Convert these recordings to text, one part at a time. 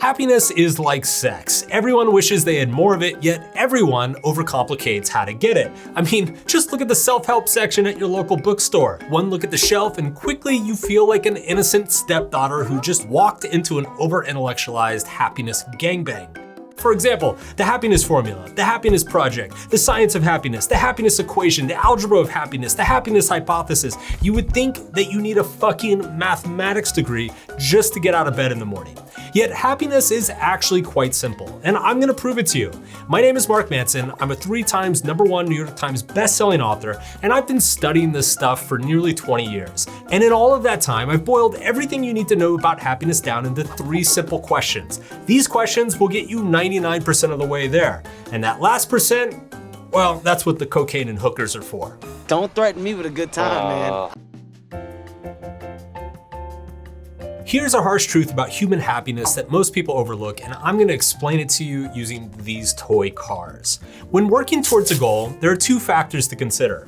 Happiness is like sex. Everyone wishes they had more of it, yet everyone overcomplicates how to get it. I mean, just look at the self-help section at your local bookstore. One look at the shelf and quickly you feel like an innocent stepdaughter who just walked into an over-intellectualized happiness gangbang. For example, the happiness formula, the happiness project, the science of happiness, the happiness equation, the algebra of happiness, the happiness hypothesis. You would think that you need a fucking mathematics degree just to get out of bed in the morning. Yet happiness is actually quite simple, and I'm gonna prove it to you. My name is Mark Manson. I'm a 3x #1 New York Times bestselling author, and I've been studying this stuff for nearly 20 years. And in all of that time, I've boiled everything you need to know about happiness down into 3 simple questions. These questions will get you 99% of the way there. And that last percent, well, that's what the cocaine and hookers are for. Don't threaten me with a good time, man. Here's a harsh truth about human happiness that most people overlook, and I'm gonna explain it to you using these toy cars. When working towards a goal, there are 2 factors to consider: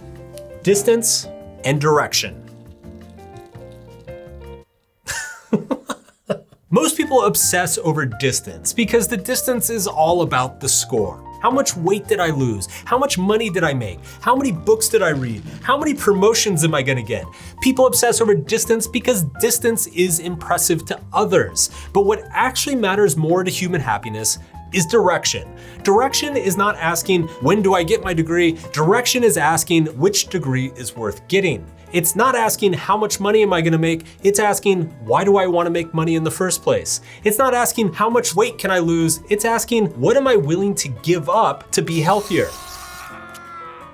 distance and direction. Most people obsess over distance because the distance is all about the score. How much weight did I lose? How much money did I make? How many books did I read? How many promotions am I gonna get? People obsess over distance because distance is impressive to others. But what actually matters more to human happiness is direction. Direction is not asking, when do I get my degree? Direction is asking, which degree is worth getting? It's not asking, how much money am I gonna make? It's asking, why do I wanna make money in the first place? It's not asking, how much weight can I lose? It's asking, what am I willing to give up to be healthier?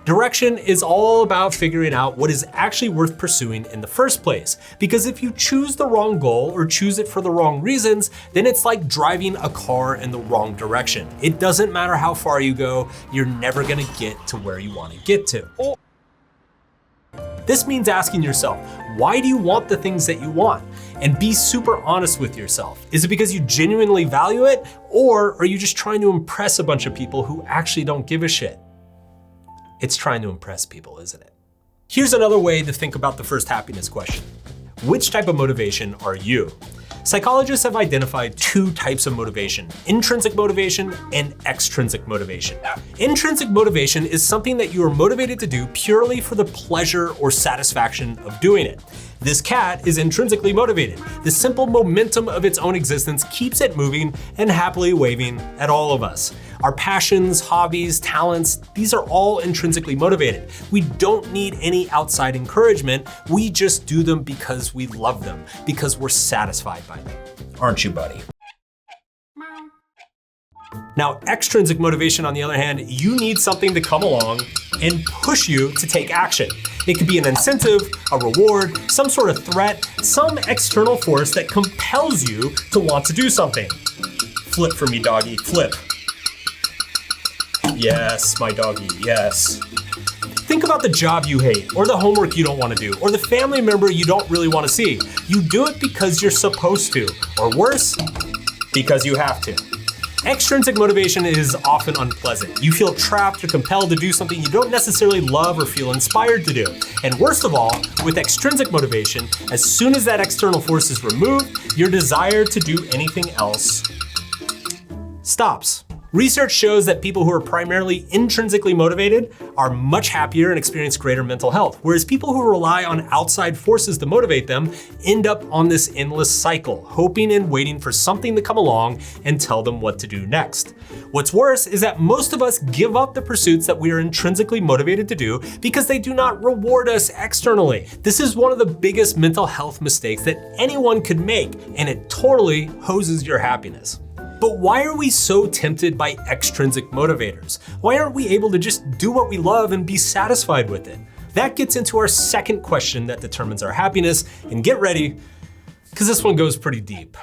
Direction is all about figuring out what is actually worth pursuing in the first place. Because if you choose the wrong goal or choose it for the wrong reasons, then it's like driving a car in the wrong direction. It doesn't matter how far you go, you're never gonna get to where you wanna get to. This means asking yourself, why do you want the things that you want? And be super honest with yourself. Is it because you genuinely value it? Or are you just trying to impress a bunch of people who actually don't give a shit? It's trying to impress people, isn't it? Here's another way to think about the first happiness question. Which type of motivation are you? Psychologists have identified 2 types of motivation: intrinsic motivation and extrinsic motivation. Intrinsic motivation is something that you are motivated to do purely for the pleasure or satisfaction of doing it. This cat is intrinsically motivated. The simple momentum of its own existence keeps it moving and happily waving at all of us. Our passions, hobbies, talents, these are all intrinsically motivated. We don't need any outside encouragement. We just do them because we love them, because we're satisfied by them. Aren't you, buddy? Now, extrinsic motivation, on the other hand, you need something to come along and push you to take action. It could be an incentive, a reward, some sort of threat, some external force that compels you to want to do something. Flip for me, doggy, flip. Yes, my doggy, yes. Think about the job you hate, or the homework you don't want to do, or the family member you don't really want to see. You do it because you're supposed to, or worse, because you have to. Extrinsic motivation is often unpleasant. You feel trapped or compelled to do something you don't necessarily love or feel inspired to do. And worst of all, with extrinsic motivation, as soon as that external force is removed, your desire to do anything else stops. Research shows that people who are primarily intrinsically motivated are much happier and experience greater mental health, whereas people who rely on outside forces to motivate them end up on this endless cycle, hoping and waiting for something to come along and tell them what to do next. What's worse is that most of us give up the pursuits that we are intrinsically motivated to do because they do not reward us externally. This is one of the biggest mental health mistakes that anyone could make, and it totally hoses your happiness. But why are we so tempted by extrinsic motivators? Why aren't we able to just do what we love and be satisfied with it? That gets into our second question that determines our happiness, and get ready, because this one goes pretty deep.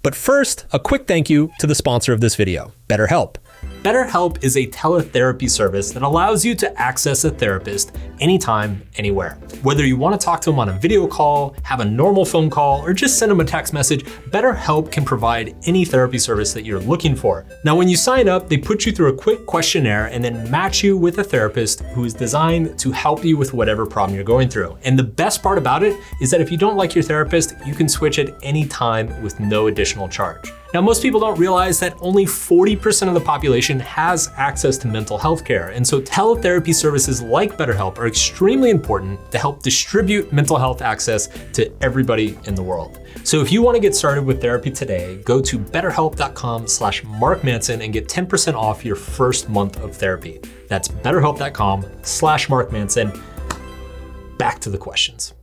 But first, a quick thank you to the sponsor of this video, BetterHelp. BetterHelp is a teletherapy service that allows you to access a therapist anytime, anywhere. Whether you want to talk to them on a video call, have a normal phone call, or just send them a text message, BetterHelp can provide any therapy service that you're looking for. Now, when you sign up, they put you through a quick questionnaire and then match you with a therapist who is designed to help you with whatever problem you're going through. And the best part about it is that if you don't like your therapist, you can switch at any time with no additional charge. Now, most people don't realize that only 40% of the population has access to mental health care. And so teletherapy services like BetterHelp are extremely important to help distribute mental health access to everybody in the world. So if you want to get started with therapy today, go to betterhelp.com/Mark Manson and get 10% off your first month of therapy. That's betterhelp.com/Mark Manson. Back to the questions.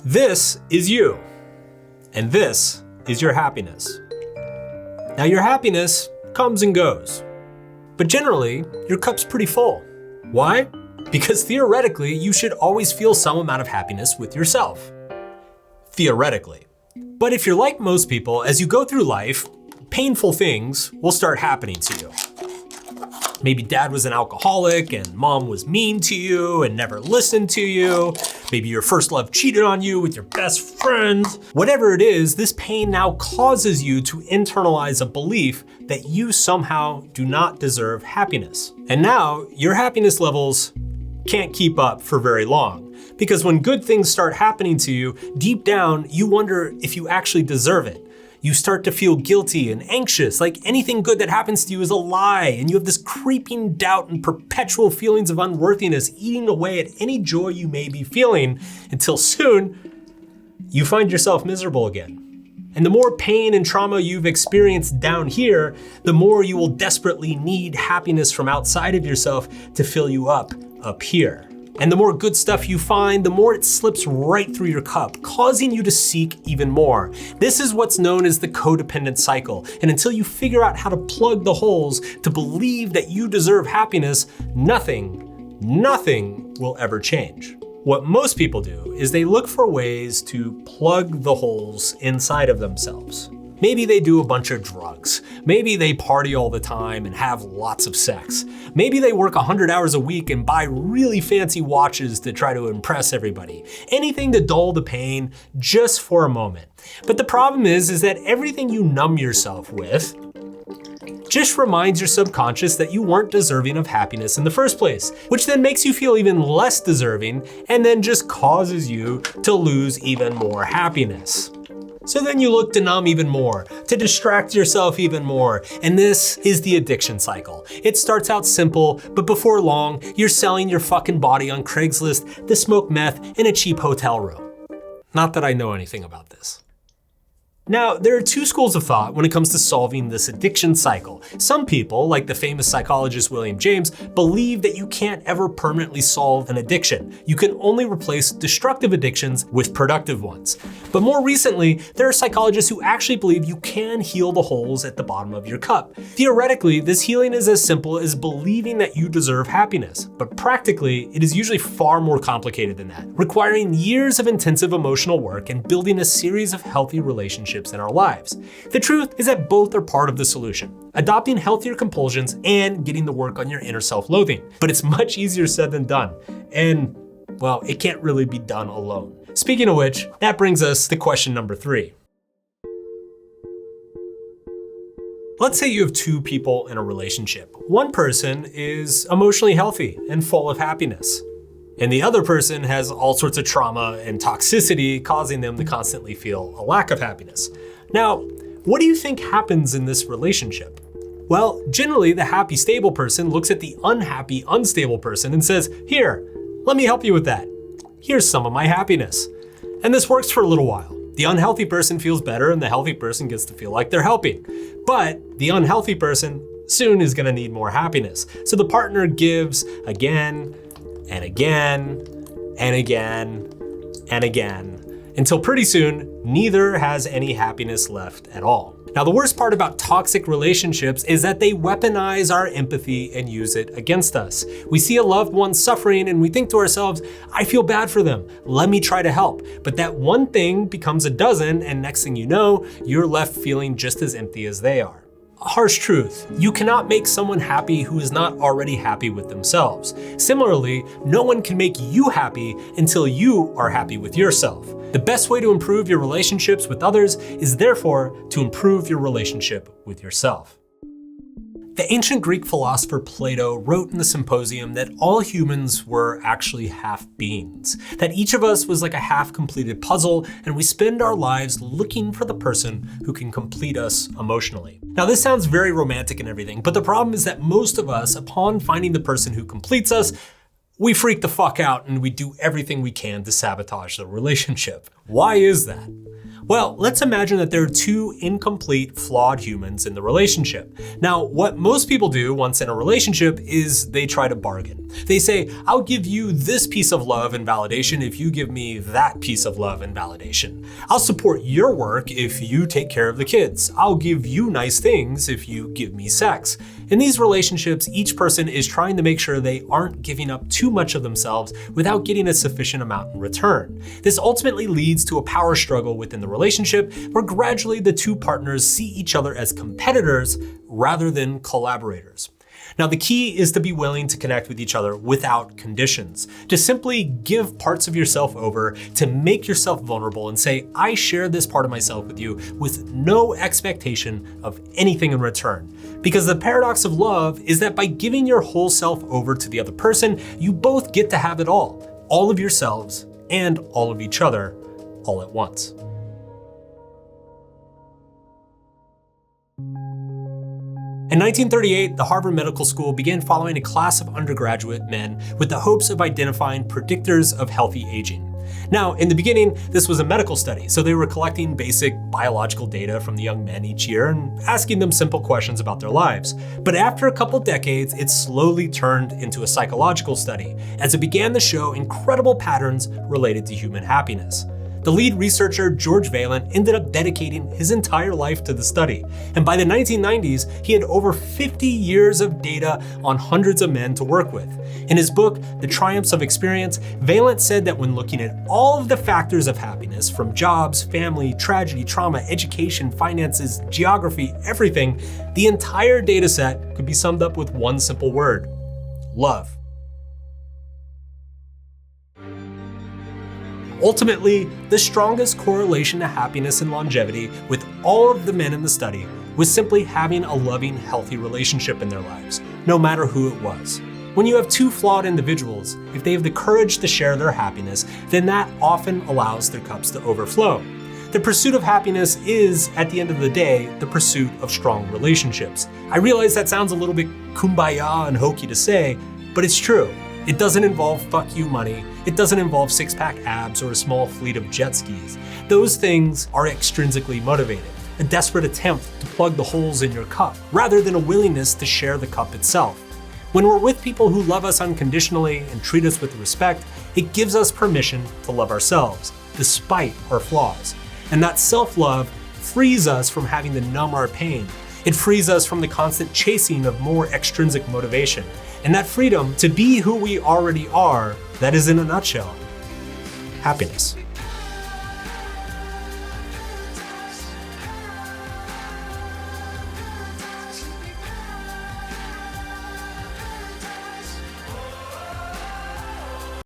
This is you, and this is your happiness. Now, your happiness comes and goes, but generally, your cup's pretty full. Why? Because theoretically, you should always feel some amount of happiness with yourself. Theoretically. But if you're like most people, as you go through life, painful things will start happening to you. Maybe dad was an alcoholic and mom was mean to you and never listened to you. Maybe your first love cheated on you with your best friend. Whatever it is, this pain now causes you to internalize a belief that you somehow do not deserve happiness. And now your happiness levels can't keep up for very long. Because when good things start happening to you, deep down, you wonder if you actually deserve it. You start to feel guilty and anxious, like anything good that happens to you is a lie, and you have this creeping doubt and perpetual feelings of unworthiness eating away at any joy you may be feeling, until soon, you find yourself miserable again. And the more pain and trauma you've experienced down here, the more you will desperately need happiness from outside of yourself to fill you up here. And the more good stuff you find, the more it slips right through your cup, causing you to seek even more. This is what's known as the codependent cycle. And until you figure out how to plug the holes to believe that you deserve happiness, nothing will ever change. What most people do is they look for ways to plug the holes inside of themselves. Maybe they do a bunch of drugs. Maybe they party all the time and have lots of sex. Maybe they work 100 hours a week and buy really fancy watches to try to impress everybody. Anything to dull the pain just for a moment. But the problem is that everything you numb yourself with just reminds your subconscious that you weren't deserving of happiness in the first place, which then makes you feel even less deserving and then just causes you to lose even more happiness. So then you look to numb even more, to distract yourself even more. And this is the addiction cycle. It starts out simple, but before long, you're selling your fucking body on Craigslist to smoke meth in a cheap hotel room. Not that I know anything about this. Now, there are two schools of thought when it comes to solving this addiction cycle. Some people, like the famous psychologist William James, believe that you can't ever permanently solve an addiction. You can only replace destructive addictions with productive ones. But more recently, there are psychologists who actually believe you can heal the holes at the bottom of your cup. Theoretically, this healing is as simple as believing that you deserve happiness. But practically, it is usually far more complicated than that, requiring years of intensive emotional work and building a series of healthy relationships in our lives. The truth is that both are part of the solution, adopting healthier compulsions and getting to work on your inner self-loathing. But it's much easier said than done. And, well, it can't really be done alone. Speaking of which, that brings us to question number 3. Let's say you have two people in a relationship. One person is emotionally healthy and full of happiness, and the other person has all sorts of trauma and toxicity causing them to constantly feel a lack of happiness. Now, what do you think happens in this relationship? Well, generally the happy, stable person looks at the unhappy, unstable person and says, "Here, let me help you with that. Here's some of my happiness." And this works for a little while. The unhealthy person feels better and the healthy person gets to feel like they're helping. But the unhealthy person soon is gonna need more happiness. So the partner gives again, and again, and again, and again, until pretty soon, neither has any happiness left at all. Now, the worst part about toxic relationships is that they weaponize our empathy and use it against us. We see a loved one suffering and we think to ourselves, I feel bad for them, let me try to help. But that one thing becomes a dozen, and next thing you know, you're left feeling just as empty as they are. Harsh truth, you cannot make someone happy who is not already happy with themselves. Similarly, no one can make you happy until you are happy with yourself. The best way to improve your relationships with others is therefore to improve your relationship with yourself. The ancient Greek philosopher Plato wrote in the Symposium that all humans were actually half beings, that each of us was like a half-completed puzzle, and we spend our lives looking for the person who can complete us emotionally. Now, this sounds very romantic and everything, but the problem is that most of us, upon finding the person who completes us, we freak the fuck out and we do everything we can to sabotage the relationship. Why is that? Well, let's imagine that there are two incomplete, flawed humans in the relationship. Now, what most people do once in a relationship is they try to bargain. They say, I'll give you this piece of love and validation if you give me that piece of love and validation. I'll support your work if you take care of the kids. I'll give you nice things if you give me sex. In these relationships, each person is trying to make sure they aren't giving up too much of themselves without getting a sufficient amount in return. This ultimately leads to a power struggle within the relationship where gradually the two partners see each other as competitors rather than collaborators. Now, the key is to be willing to connect with each other without conditions, to simply give parts of yourself over, to make yourself vulnerable and say, I share this part of myself with you with no expectation of anything in return. Because the paradox of love is that by giving your whole self over to the other person, you both get to have it all of yourselves and all of each other, all at once. In 1938, the Harvard Medical School began following a class of undergraduate men with the hopes of identifying predictors of healthy aging. Now, in the beginning, this was a medical study, so they were collecting basic biological data from the young men each year and asking them simple questions about their lives. But after a couple decades, it slowly turned into a psychological study, as it began to show incredible patterns related to human happiness. The lead researcher, George Vaillant, ended up dedicating his entire life to the study. And by the 1990s, he had over 50 years of data on hundreds of men to work with. In his book, The Triumphs of Experience, Vaillant said that when looking at all of the factors of happiness, from jobs, family, tragedy, trauma, education, finances, geography, everything, the entire data set could be summed up with one simple word: love. Ultimately, the strongest correlation to happiness and longevity with all of the men in the study was simply having a loving, healthy relationship in their lives, no matter who it was. When you have two flawed individuals, if they have the courage to share their happiness, then that often allows their cups to overflow. The pursuit of happiness is, at the end of the day, the pursuit of strong relationships. I realize that sounds a little bit kumbaya and hokey to say, but it's true. It doesn't involve fuck you money. It doesn't involve six-pack abs or a small fleet of jet skis. Those things are extrinsically motivated, a desperate attempt to plug the holes in your cup, rather than a willingness to share the cup itself. When we're with people who love us unconditionally and treat us with respect, it gives us permission to love ourselves, despite our flaws. And that self-love frees us from having to numb our pain. It frees us from the constant chasing of more extrinsic motivation. And that freedom to be who we already are, that is, in a nutshell, happiness.